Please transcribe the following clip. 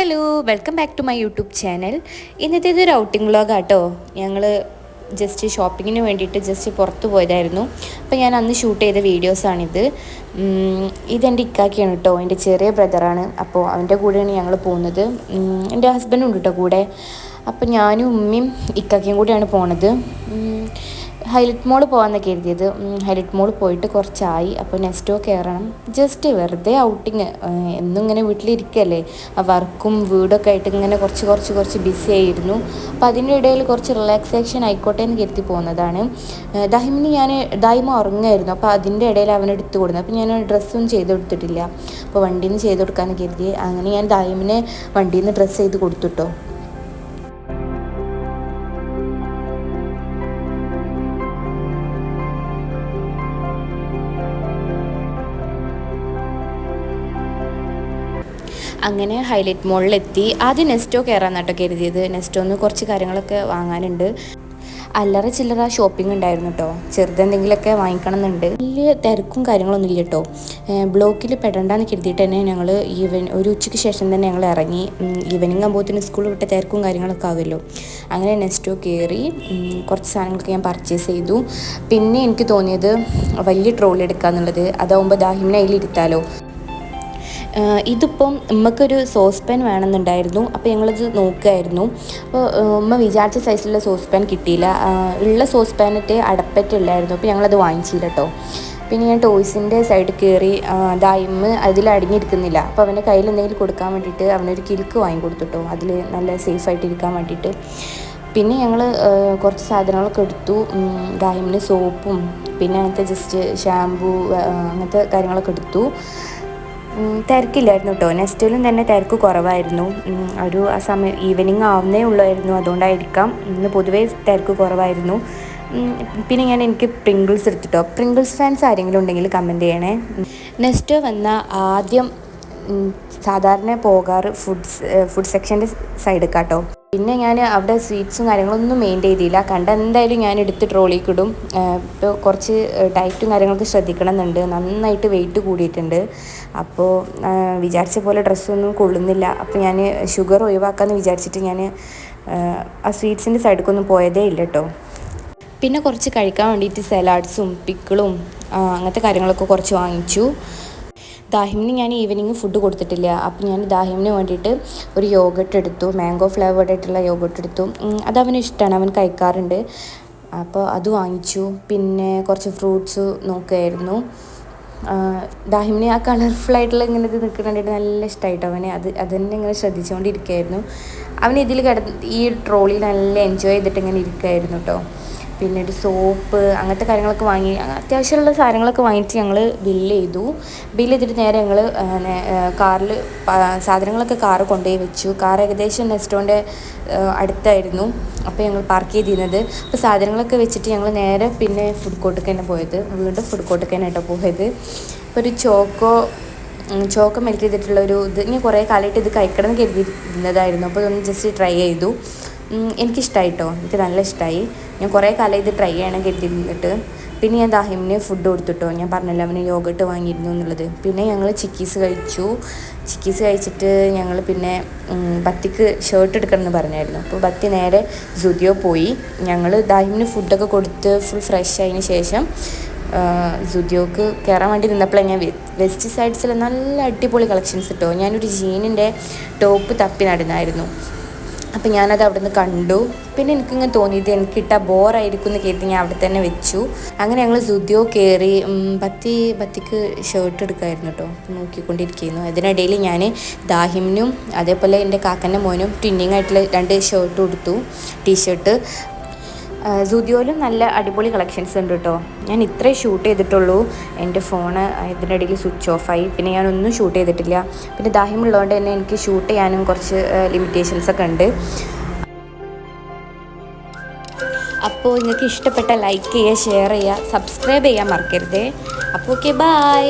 Hello, welcome back to my YouTube channel. ഇന്നത്തേതൊരു outing വ്ളോഗാട്ടോ. ഞങ്ങൾ ജസ്റ്റ് ഷോപ്പിങ്ങിന് വേണ്ടിയിട്ട് ജസ്റ്റ് പുറത്ത് പോയതായിരുന്നു. അപ്പോൾ ഞാൻ അന്ന് ഷൂട്ട് ചെയ്ത വീഡിയോസാണിത്. ഇതെൻ്റെ ഇക്കാക്കിയാണ് കേട്ടോ, എൻ്റെ ചെറിയ ബ്രദറാണ്. അപ്പോൾ അവൻ്റെ കൂടെയാണ് ഞങ്ങൾ പോകുന്നത്. എൻ്റെ ഹസ്ബൻഡും ഉണ്ട് കേട്ടോ കൂടെ. അപ്പോൾ ഞാനും ഉമ്മയും ഇക്കാക്കിയും കൂടെയാണ് പോണത്. ഹൈലൈറ്റ് മോൾ പോകാമെന്നൊക്കെ കരുതിയത്. ഹൈലൈറ്റ് മോൾ പോയിട്ട് കുറച്ചായി. അപ്പോൾ നെക്സ്റ്റോ കയറണം. ജസ്റ്റ് വെറുതെ ഔട്ടിങ്. എന്നും ഇങ്ങനെ വീട്ടിലിരിക്കുകയല്ലേ, വർക്കും വീടൊക്കെ ആയിട്ട് ഇങ്ങനെ കുറച്ച് ബിസി ആയിരുന്നു. അപ്പോൾ അതിൻ്റെ ഇടയിൽ കുറച്ച് റിലാക്സേഷൻ ആയിക്കോട്ടെ എന്ന് കരുതി പോകുന്നതാണ്. ദാഹിമ ഉറങ്ങുമായിരുന്നു. അപ്പോൾ അതിൻ്റെ ഇടയിൽ അവനെടുത്ത് കൊടുത്തു. അപ്പോൾ ഞാൻ ഡ്രസ്സൊന്നും ചെയ്ത് കൊടുത്തിട്ടില്ല. അപ്പോൾ വണ്ടിയിൽ നിന്ന് ചെയ്ത് കൊടുക്കാമെന്ന് കരുതി. അങ്ങനെ ഞാൻ ദാഹിമിനെ വണ്ടിയിൽ നിന്ന് ഡ്രസ്സ് ചെയ്ത് കൊടുത്തുട്ടോ. അങ്ങനെ ഹൈലൈറ്റ് മോളിലെത്തി. ആദ്യം നെസ്റ്റോ കയറാൻ കേട്ടോ കരുതിയത്. നെസ്റ്റോന്ന് കുറച്ച് കാര്യങ്ങളൊക്കെ വാങ്ങാനുണ്ട്. അല്ലറ ചില്ലറ ഷോപ്പിംഗ് ഉണ്ടായിരുന്നു കേട്ടോ. ചെറുതെന്തെങ്കിലുമൊക്കെ വാങ്ങിക്കണം എന്നുണ്ട്. വലിയ തിരക്കും കാര്യങ്ങളൊന്നും ഇല്ല കേട്ടോ. ബ്ലോക്കിൽ പെടണ്ടെന്ന് കരുതിയിട്ട് തന്നെ ഞങ്ങൾ ഒരു ഉച്ചയ്ക്ക് ശേഷം തന്നെ ഞങ്ങൾ ഇറങ്ങി. ഈവനിങ് ആകുമ്പോഴത്തേന് സ്കൂൾ വിട്ട തിരക്കും കാര്യങ്ങളൊക്കെ ആകുമല്ലോ. അങ്ങനെ നെസ്റ്റോ കയറി കുറച്ച് സാധനങ്ങളൊക്കെ ഞാൻ പർച്ചേസ് ചെയ്തു. പിന്നെ എനിക്ക് തോന്നിയത് വലിയ ട്രോളി എടുക്കാന്നുള്ളത്. അതാവുമ്പോൾ ദാഹിമിനെ അതിലിരുത്താലോ. ഇതിപ്പം ഉമ്മക്കൊരു സോസ് പാൻ വേണമെന്നുണ്ടായിരുന്നു. അപ്പോൾ ഞങ്ങളത് നോക്കുമായിരുന്നു. അപ്പോൾ ഉമ്മ വിചാരിച്ച സൈസിലുള്ള സോസ് പാൻ കിട്ടിയില്ല. ഉള്ള സോസ് പാനിട്ട് അടപ്പറ്റുള്ളായിരുന്നു. അപ്പോൾ ഞങ്ങളത് വാങ്ങിച്ചില്ല കേട്ടോ. പിന്നെ ഞാൻ ടോയ്സിൻ്റെ സൈഡിൽ കയറി. ദായിമ്മ് അതിൽ അടങ്ങിയിരിക്കുന്നില്ല. അപ്പോൾ അവൻ്റെ കയ്യിൽ എന്തെങ്കിലും കൊടുക്കാൻ വേണ്ടിയിട്ട് അവനൊരു കിൽക്ക് വാങ്ങിക്കൊടുത്തു കേട്ടോ, അതിൽ നല്ല സേഫായിട്ട് ഇരിക്കാൻ വേണ്ടിയിട്ട്. പിന്നെ ഞങ്ങൾ കുറച്ച് സാധനങ്ങളൊക്കെ എടുത്തു. ദായിമ്മിന് സോപ്പും പിന്നെ അങ്ങനത്തെ ജസ്റ്റ് ഷാമ്പൂ അങ്ങനത്തെ കാര്യങ്ങളൊക്കെ എടുത്തു. തിരക്കില്ലായിരുന്നു കേട്ടോ. നെക്സ്റ്റിലും തന്നെ തിരക്ക് കുറവായിരുന്നു. ആ സമയം ഈവനിങ് ആവുന്നേ ഉള്ളായിരുന്നു. അതുകൊണ്ടായിരിക്കാം ഇന്ന് പൊതുവേ തിരക്ക് കുറവായിരുന്നു. പിന്നെ എനിക്ക് പ്രിങ്കിൾസ് എടുത്തിട്ടോ. പ്രിങ്കിൾസ് ഫാൻസ് ആരെങ്കിലും ഉണ്ടെങ്കിൽ കമൻറ്റ് ചെയ്യണേ. നെക്സ്റ്റ് വന്ന ആദ്യം സാധാരണ പോകാറ് ഫുഡ് സെക്ഷൻ്റെ സൈഡ് കേട്ടോ. പിന്നെ ഞാൻ അവിടെ സ്വീറ്റ്സും കാര്യങ്ങളൊന്നും മെയിൻറ്റെയിൻ ചെയ്തില്ല. എന്തായാലും ഞാൻ എടുത്ത് ട്രോളിലേക്ക് ഇടും. ഇപ്പോൾ കുറച്ച് ഡയറ്റും കാര്യങ്ങളൊക്കെ ശ്രദ്ധിക്കണം എന്നുണ്ട്. നന്നായിട്ട് വെയിറ്റ് കൂടിയിട്ടുണ്ട്. അപ്പോൾ വിചാരിച്ച പോലെ ഡ്രസ്സൊന്നും കൊള്ളുന്നില്ല. അപ്പോൾ ഞാൻ ഷുഗർ ഒഴിവാക്കാമെന്ന് വിചാരിച്ചിട്ട് ഞാൻ ആ സ്വീറ്റ്സിൻ്റെ സൈഡിലേക്കൊന്നും പോയതേ ഇല്ല കേട്ടോ. പിന്നെ കുറച്ച് കഴിക്കാൻ വേണ്ടിയിട്ട് സലാഡ്സും പിക്കിളും അങ്ങനത്തെ കാര്യങ്ങളൊക്കെ കുറച്ച് വാങ്ങിച്ചു. ദാഹിമിന് ഞാൻ ഈവനിങ് ഫുഡ് കൊടുത്തിട്ടില്ല. അപ്പോൾ ഞാൻ ദാഹിമിന് വേണ്ടിയിട്ട് ഒരു യോഗട്ട് എടുത്തു. മാംഗോ ഫ്ലേവേർഡ് ആയിട്ടുള്ള യോഗട്ട് എടുത്തു. അത് അവന് ഇഷ്ടമാണ്, അവൻ കഴിക്കാറുണ്ട്. അപ്പോൾ അത് വാങ്ങിച്ചു. പിന്നെ കുറച്ച് ഫ്രൂട്ട്സ് നോക്കുമായിരുന്നു. ദാഹിമിന് ആ കളർഫുള്ളായിട്ടുള്ള ഇങ്ങനെ ഇത് നിൽക്കുന്നുണ്ടായിട്ട് നല്ല ഇഷ്ടമായിട്ടോ അവനെ. അത് തന്നെ ഇങ്ങനെ ശ്രദ്ധിച്ചുകൊണ്ടിരിക്കുകയായിരുന്നു. അവൻ ഇതിൽ ഈ ട്രോളിൽ നല്ല എൻജോയ് ചെയ്തിട്ട് ഇങ്ങനെ ഇരിക്കുകയായിരുന്നു കേട്ടോ. പിന്നെ ഒരു സോപ്പ് അങ്ങനത്തെ കാര്യങ്ങളൊക്കെ വാങ്ങി. അത്യാവശ്യമുള്ള സാധനങ്ങളൊക്കെ വാങ്ങിച്ച് ഞങ്ങൾ ബില്ല് ചെയ്തിട്ട് നേരെ ഞങ്ങൾ കാറിൽ സാധനങ്ങളൊക്കെ കാറ് കൊണ്ടുപോയി വെച്ചു. കാർ ഏകദേശം നെസ്റ്റോൻ്റെ അടുത്തായിരുന്നു. അപ്പോൾ ഞങ്ങൾ പാർക്ക് ചെയ്തിരുന്നത്. അപ്പോൾ സാധനങ്ങളൊക്കെ വെച്ചിട്ട് ഞങ്ങൾ നേരെ പിന്നെ ഫുഡ് കോർട്ടിലേക്ക് തന്നെ പോയത്. വീണ്ടും ഫുഡ് കോർട്ടിലേക്ക് തന്നെ കേട്ടോ പോയത്. അപ്പോൾ ഒരു ചോക്കോ മെൽറ്റ് ചെയ്തിട്ടുള്ള ഇത് ഞാൻ കുറേ കാലമായിട്ട് ഇത് കഴിക്കണം എന്ന് കരുതിയിരുന്നതായിരുന്നു. അപ്പോൾ ഇതൊന്ന് ജസ്റ്റ് ട്രൈ ചെയ്തു. എനിക്കിഷ്ടമായിട്ടോ, എനിക്ക് നല്ല ഇഷ്ടമായി. ഞാൻ കുറേ കാലം ഇത് ട്രൈ ചെയ്യണം കരുതിയിരുന്നിട്ട്. പിന്നെ ഞാൻ ദാഹിമിന് ഫുഡ് കൊടുത്തിട്ടോ. ഞാൻ പറഞ്ഞല്ലോ അവന് യോഗട്ട് വാങ്ങിയിരുന്നു എന്നുള്ളത്. പിന്നെ ഞങ്ങൾ ചിക്കീസ് കഴിച്ചിട്ട് ഞങ്ങൾ പിന്നെ ബത്തിക്ക് ഷർട്ട് എടുക്കണം എന്ന് പറഞ്ഞായിരുന്നു. അപ്പോൾ ബത്തി നേരെ സുദിയോ പോയി. ഞങ്ങൾ ദാഹിമിന് ഫുഡൊക്കെ കൊടുത്ത് ഫുൾ ഫ്രഷ് ആയതിന് ശേഷം സുദിയോക്ക് കയറാൻ വേണ്ടി നിന്നപ്പോഴാണ് ഞാൻ വെസ്റ്റ് സൈഡ്സിൽ നല്ല അടിപൊളി കളക്ഷൻസ് കിട്ടോ. ഞാനൊരു ജീനിൻ്റെ ടോപ്പ് തപ്പി നടന്നായിരുന്നു. അപ്പോൾ ഞാനത് അവിടെ നിന്ന് കണ്ടു. പിന്നെ എനിക്കിങ്ങനെ തോന്നിയത് എനിക്കിട്ടാൽ ബോറായിരിക്കും എന്ന് കരുതി ഞാൻ അവിടെ തന്നെ വെച്ചു. അങ്ങനെ ഞങ്ങൾ സുദിയോ കയറി. ബത്തിക്ക് ഷർട്ട് എടുക്കുമായിരുന്നു കേട്ടോ. നോക്കിക്കൊണ്ടിരിക്കുന്നു. അതിനിടയിൽ ഞാൻ ദാഹിമിനും അതേപോലെ എൻ്റെ കാക്കൻ്റെ മോനും ട്വിന്നിങ് ആയിട്ടുള്ള 2 ഷർട്ട് കൊടുത്തു, ടീഷർട്ട്. സുദിയോയിലും നല്ല അടിപൊളി കളക്ഷൻസ് ഉണ്ട് കേട്ടോ. ഞാൻ ഇത്രേ ഷൂട്ട് ചെയ്തിട്ടുള്ളൂ. എൻ്റെ ഫോണ് ഇതിനിടയിൽ സ്വിച്ച് ഓഫായി. പിന്നെ ഞാനൊന്നും ഷൂട്ട് ചെയ്തിട്ടില്ല. പിന്നെ ദാഹിമുള്ളതുകൊണ്ട് തന്നെ എനിക്ക് ഷൂട്ട് ചെയ്യാനും കുറച്ച് ലിമിറ്റേഷൻസൊക്കെ ഉണ്ട്. അപ്പോൾ നിങ്ങൾക്ക് ഇഷ്ടപ്പെട്ട ലൈക്ക് ചെയ്യുക, ഷെയർ ചെയ്യുക, സബ്സ്ക്രൈബ് ചെയ്യാൻ മറക്കരുതേ. അപ്പോൾ ഓക്കെ, ബൈ.